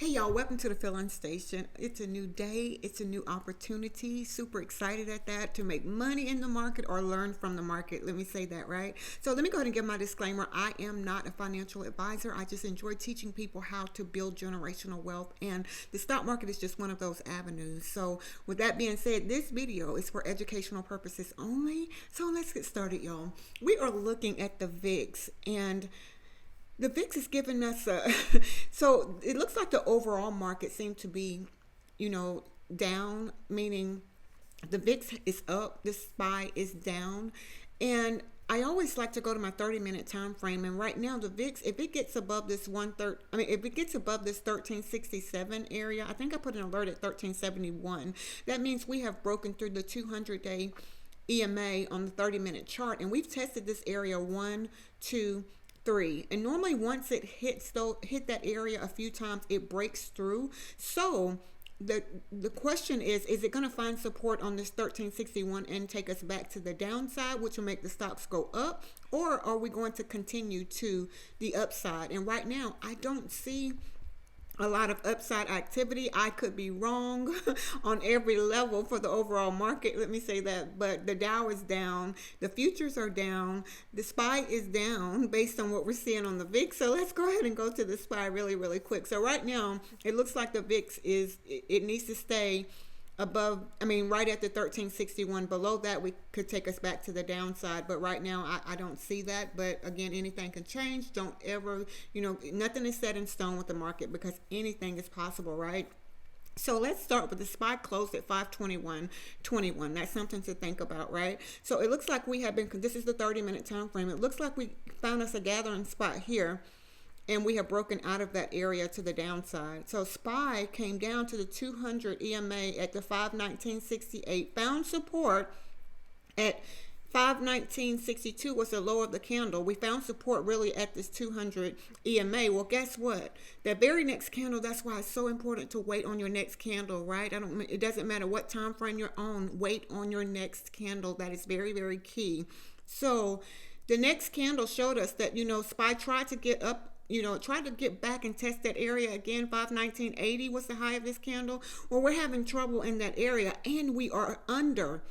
Hey y'all, welcome to the Fill-In Station. It's a new day, it's a new opportunity. Super excited at that to make money in the market or learn from the market. Let me say that, right? So let me go ahead and give my disclaimer. I am not a financial advisor. I just enjoy teaching people how to build generational wealth, and the stock market is just one of those avenues. So with that being said, this video is for educational purposes only. So let's get started, y'all. We are looking at the VIX, and the VIX is giving us a, so it looks like the overall market seemed to be, down, meaning the VIX is up, the SPY is down. And I always like to go to my 30-minute time frame, and right now the VIX, if it gets above this if it gets above this 1367 area, I think I put an alert at 1371. That means we have broken through the 200-day EMA on the 30-minute chart, and we've tested this area 1, 2, 3, and normally once it hit that area a few times, it breaks through. So the question is it going to find support on this 1361 and take us back to the downside, which will make the stocks go up, or are we going to continue to the upside? And right now I don't see a lot of upside activity. I could be wrong on every level for the overall market, let me say that, but the Dow is down, the futures are down, the SPY is down based on what we're seeing on the VIX. So let's go ahead and go to the SPY really quick. So right now it looks like the VIX it needs to stay above, right at the 1361. Below that, we could take us back to the downside, but right now I don't see that. But again, anything can change. Don't ever, nothing is set in stone with the market, because anything is possible, right? So let's start with the SPY closed at 521.21. That's something to think about, right? So it looks like we have been, this is the 30-minute time frame, it looks like we found us a gathering spot here, and we have broken out of that area to the downside. So SPY came down to the 200 EMA at the 519.68, found support at 519.62 was the low of the candle. We found support really at this 200 EMA. Well, guess what? That very next candle, that's why it's so important to wait on your next candle, right? It doesn't matter what time frame you're on, wait on your next candle. That is very key. So the next candle showed us that, SPY tried to get up, tried to get back and test that area again. 519.80 was the high of this candle. Well, we're having trouble in that area, and we are under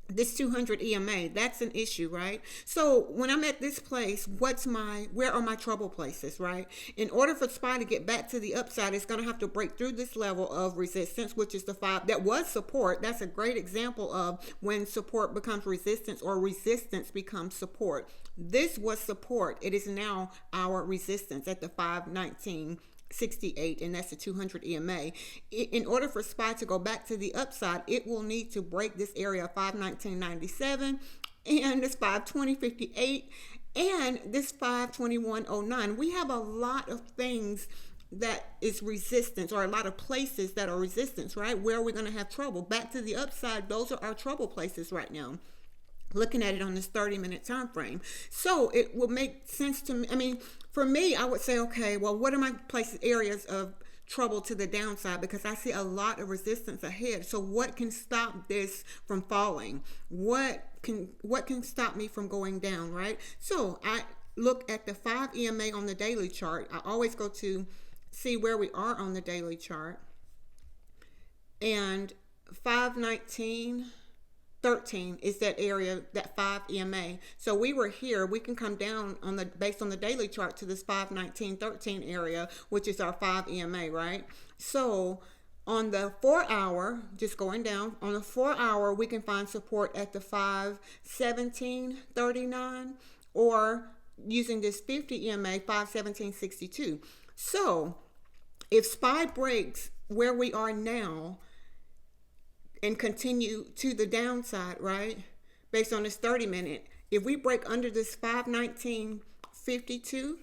this 200 EMA. That's an issue, right? So when I'm at this place, where are my trouble places, right? In order for SPY to get back to the upside, it's going to have to break through this level of resistance, which is the 5 that was support. That's a great example of when support becomes resistance, or resistance becomes support. This was support. It is now our resistance at the 519.68, and that's the 200 EMA. In order for SPY to go back to the upside, it will need to break this area of 519.97 and this 520.58 and this 521.09. We have a lot of things that is resistance, or a lot of places that are resistance, right? Where are we going to have trouble? Back to the upside, those are our trouble places right now, looking at it on this 30-minute time frame. So it will make sense to me. For me, I would say, okay, well, what are my areas of trouble to the downside? Because I see a lot of resistance ahead. So what can stop this from falling? What can stop me from going down, right? So I look at the 5 EMA on the daily chart. I always go to see where we are on the daily chart. And 519.13 is that area, that 5 EMA. So we were here. We can come down based on the daily chart to this 519.13 area, which is our 5 EMA, right? So on the 4-hour, just going down, on the 4-hour, we can find support at the 517.39, or using this 50 EMA, 517.62. So if SPY breaks where we are now and continue to the downside, right, based on this 30-minute, if we break under this 519.52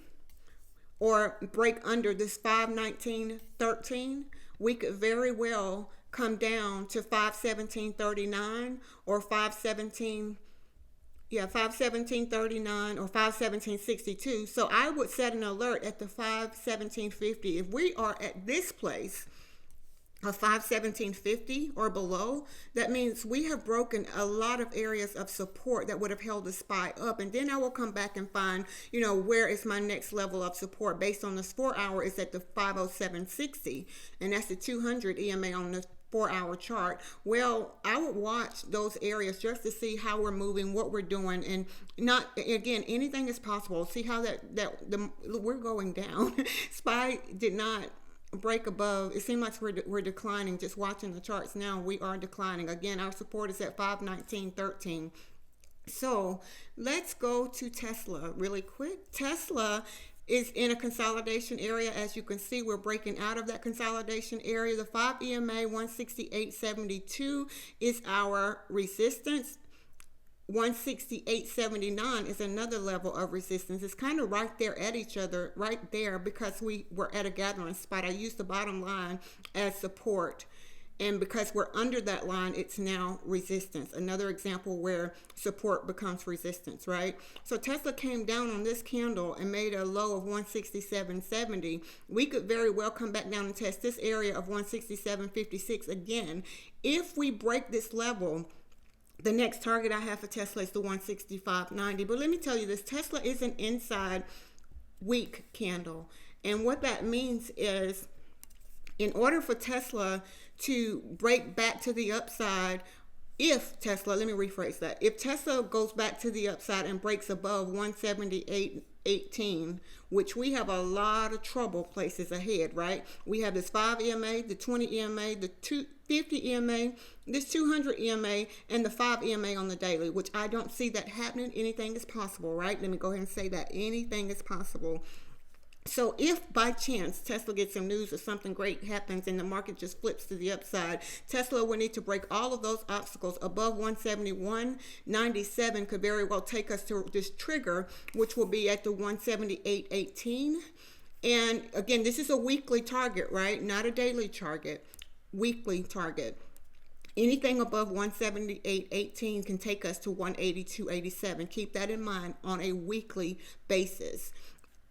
or break under this 519.13, we could very well come down to 517.39 or 517.39 or 517.62. So I would set an alert at the 517.50. If we are at this place, of 517.50 or below, that means we have broken a lot of areas of support that would have held the SPY up. And then I will come back and find, where is my next level of support based on this 4-hour is at the 507.60, and that's the 200 EMA on the 4-hour chart. Well, I would watch those areas just to see how we're moving, what we're doing, and not, again, anything is possible. See how we're going down. SPY did not break above. It seems like we're declining. Just watching the charts now, we are declining. Again, our support is at 519.13. So let's go to Tesla really quick. Tesla is in a consolidation area. As you can see, we're breaking out of that consolidation area. The 5 EMA 168.72 is our resistance. 168.79 is another level of resistance. It's kind of right there at each other, right there, because we were at a gathering spot. I used the bottom line as support, and because we're under that line, it's now resistance. Another example where support becomes resistance, right? So Tesla came down on this candle and made a low of 167.70. We could very well come back down and test this area of 167.56 again. If we break this level, the next target I have for Tesla is the 165.90. But let me tell you this, Tesla is an inside weak candle. And what that means is, in order for Tesla to break back to the upside, if Tesla goes back to the upside and breaks above 178.18, which we have a lot of trouble places ahead, right? We have this 5 EMA, the 20 EMA, the 250 EMA, this 200 EMA, and the 5 EMA on the daily, which I don't see that happening. Anything is possible, right? Let me go ahead and say that. Anything is possible. So if by chance Tesla gets some news or something great happens and the market just flips to the upside, Tesla will need to break all of those obstacles above 171.97. Could very well take us to this trigger, which will be at the 178.18. And again, this is a weekly target, right? Not a daily target. Weekly target. Anything above 178.18 can take us to 182.87. Keep that in mind on a weekly basis.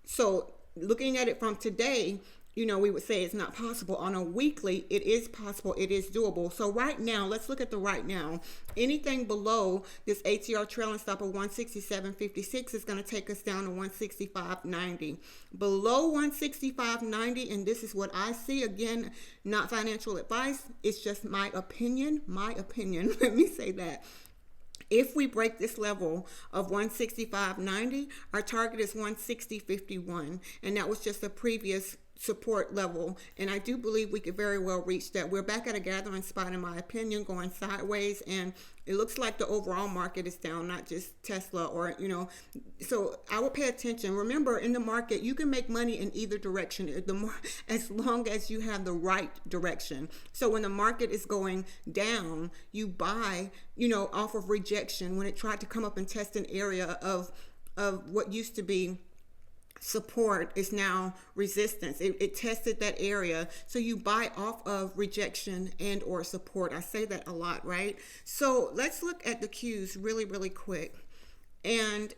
So looking at it from today, we would say it's not possible. On a weekly, it is possible. It is doable. So right now, let's look at the right now. Anything below this ATR trailing stop of 167.56 is going to take us down to 165.90. Below 165.90, and this is what I see, again, not financial advice. It's just my opinion. Let me say that. If we break this level of 165.90, our target is 160.51, and that was just a previous support level, and I do believe we could very well reach that. We're back at a gathering spot, in my opinion, going sideways, and it looks like the overall market is down, not just Tesla or, so I would pay attention. Remember, in the market, you can make money in either direction, as long as you have the right direction. So when the market is going down, you buy, off of rejection. When it tried to come up and test an area of what used to be support is now resistance. It tested that area, so you buy off of rejection and or support. I say that a lot, right? So let's look at the Qs really quick. And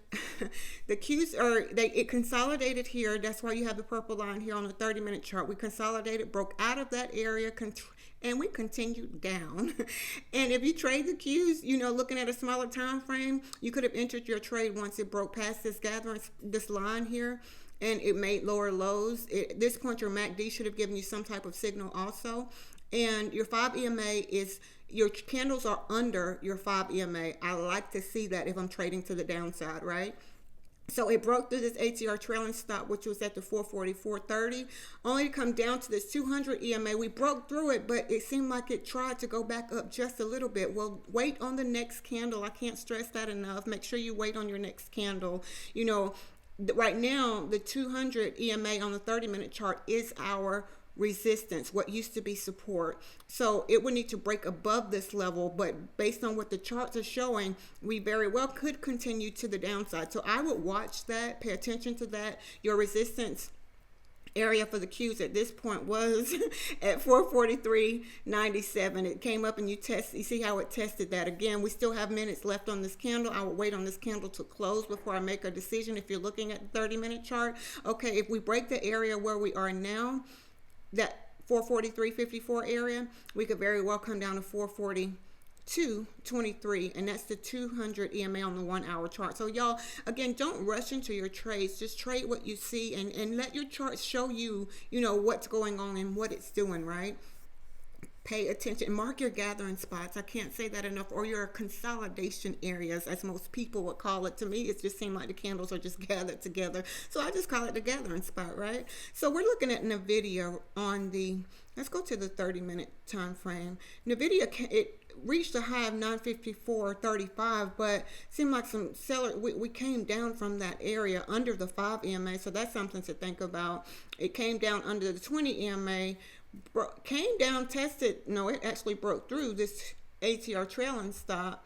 the Qs it consolidated here. That's why you have the purple line here on the 30-minute chart. We consolidated, broke out of that area, and we continued down. And if you trade the Qs, looking at a smaller time frame, you could have entered your trade once it broke past this line here, and it made lower lows. At this point, your MACD should have given you some type of signal also. And your 5 EMA your candles are under your 5 EMA. I like to see that if I'm trading to the downside, right? So it broke through this ATR trailing stop, which was at the 444.30, only to come down to this 200 EMA. We broke through it, but it seemed like it tried to go back up just a little bit. Well, wait on the next candle. I can't stress that enough. Make sure you wait on your next candle. Right now, the 200 EMA on the 30-minute chart is our resistance, what used to be support. So it would need to break above this level, but based on what the charts are showing, we very well could continue to the downside. So I would watch that, pay attention to that. Your resistance area for the Qs at this point was at 443.97. It came up and you see how it tested that. Again, we still have minutes left on this candle. I will wait on this candle to close before I make a decision. If you're looking at the 30-minute chart, okay, if we break the area where we are now, that 443.54 area, we could very well come down to 442.23, and that's the 200 EMA on the 1 hour chart. So y'all, again, don't rush into your trades. Just trade what you see, and let your charts show you, what's going on and what it's doing, right? Pay attention. Mark your gathering spots. I can't say that enough. Or your consolidation areas, as most people would call it. To me, it just seemed like the candles are just gathered together. So I just call it the gathering spot, right? So we're looking at NVDA on the, let's go to the 30-minute time frame. NVDA, it reached a high of 954.35, but seemed like some seller, we came down from that area under the 5 EMA. So that's something to think about. It came down under the 20 EMA, came down, tested, no, it actually broke through this ATR trailing stop,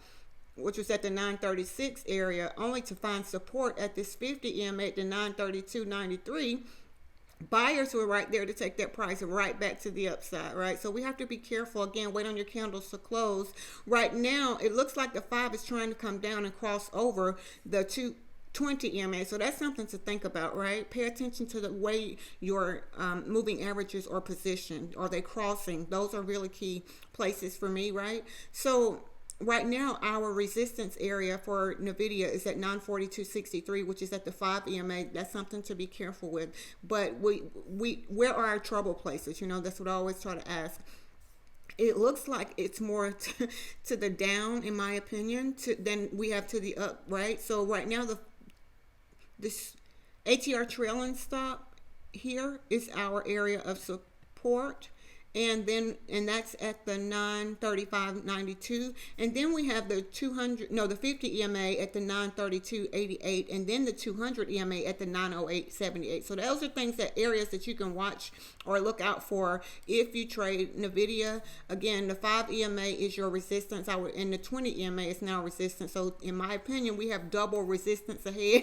which was at the 936 area, only to find support at this 50 EMA at the 932.93. Buyers were right there to take that price right back to the upside, right? So we have to be careful. Again, wait on your candles to close. Right now, it looks like the 5 is trying to come down and cross over the 20 EMA. So that's something to think about, right? Pay attention to the way your moving averages are positioned. Are they crossing? Those are really key places for me, right? So right now, our resistance area for NVIDIA is at 942.63, which is at the 5 EMA. That's something to be careful with. But where are our trouble places? That's what I always try to ask. It looks like it's more to the down, in my opinion, than we have to the up, right? So right now, this ATR trailing stop here is our area of support. And that's at the 935.92, and then we have the 50 EMA at the 932.88, and then the 200 EMA at the 908.78. So those are areas that you can watch or look out for if you trade NVIDIA. Again, the 5 EMA is your resistance, and the 20 EMA is now resistance. So in my opinion, we have double resistance ahead.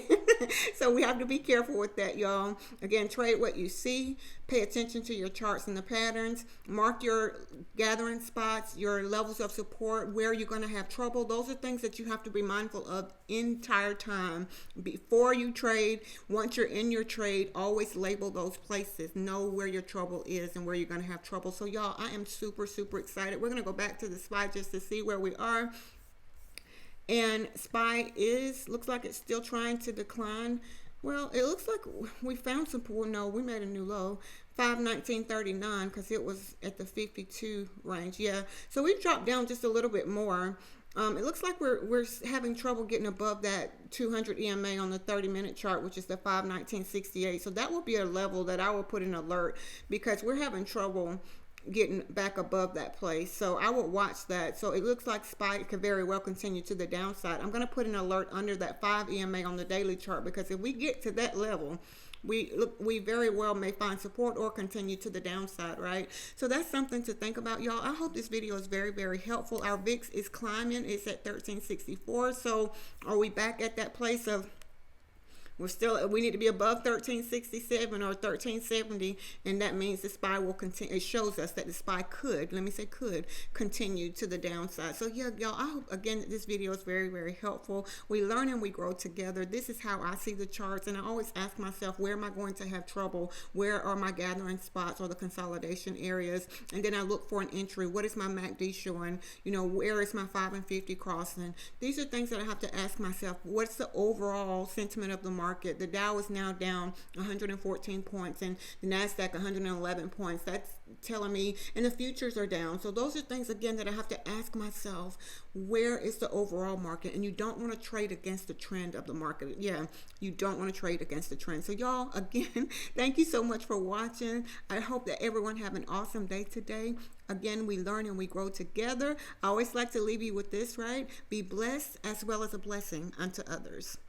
So we have to be careful with that, y'all. Again, trade what you see. Pay attention to your charts and the patterns. Mark your gathering spots, your levels of support, where you're going to have trouble. Those are things that you have to be mindful of entire time before you trade. Once you're in your trade, always label those places. Know where your trouble is and where you're going to have trouble. So y'all, I am super, super excited. We're going to go back to the SPY just to see where we are. And SPY looks like it's still trying to decline. Well, it looks like we found support. No, we made a new low, 519.39, because it was at the 52 range. Yeah, so we've dropped down just a little bit more. It looks like we're having trouble getting above that 200 EMA on the 30-minute chart, which is the 519.68. So that will be a level that I will put in alert, because we're having trouble getting back above that place. So I will watch that. So it looks like SPY could very well continue to the downside. I'm going to put an alert under that 5 EMA on the daily chart, because if we get to that level, we very well may find support or continue to the downside, right? So that's something to think about, y'all. I hope this video is very, very helpful. Our VIX is climbing. It's at 1364. So are we back at that place of we need to be above 1367 or 1370, and that means the SPY will continue. It shows us that the SPY could continue to the downside. So yeah, y'all, I hope again that this video is very, very helpful. We learn and we grow together. This is how I see the charts, and I always ask myself, where am I going to have trouble? Where are my gathering spots or the consolidation areas? And then I look for an entry. What is my MACD showing? Where is my 5 and 50 crossing? These are things that I have to ask myself. What's the overall sentiment of the market? The Dow is now down 114 points, and the NASDAQ 111 points. That's telling me, and the futures are down. So those are things, again, that I have to ask myself, where is the overall market? And you don't want to trade against the trend of the market. Yeah, you don't want to trade against the trend. So y'all, again, thank you so much for watching. I hope that everyone have an awesome day today. Again, we learn and we grow together. I always like to leave you with this, right? Be blessed as well as a blessing unto others.